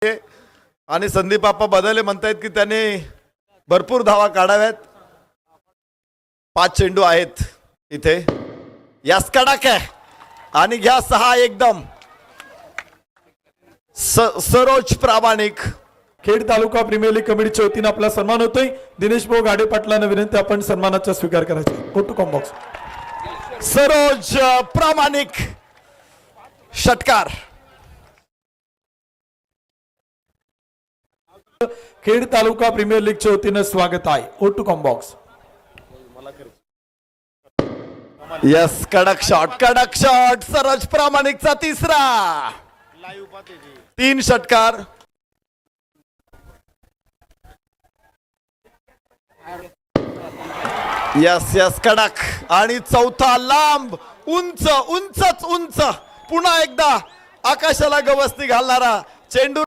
आणि संदीप आप्पा बदले म्हणतायत की त्याने भरपूर धावा काढाव्यात. 5 चेंडू आहेत इथे. यास कडक आहे आणि घ्या 6 एकदम. सरोज प्रामाणिक. खेड तालुका प्रीमियर लीग कमिटीच्या वतीने आपला सन्मान होतोय. दिनेश भाऊ गाडे पाटलांना विनंती आपण सन्मानाचा स्वीकार करायचा. Go to combox. सरोज प्रामाणिक षटकार. खेड तालुका प्रीमियर लीगच्या वतीने स्वागत आहे. ओ टू कॉम्बॉक्स. यस कडक शॉट सरोज प्रामाणिकचा तिसरा. 3 षटकार. यस कडक आणि चौथा लांब उंच उंच पुन्हा एकदा आकाशाला गवसणी घालणारा चेंडू.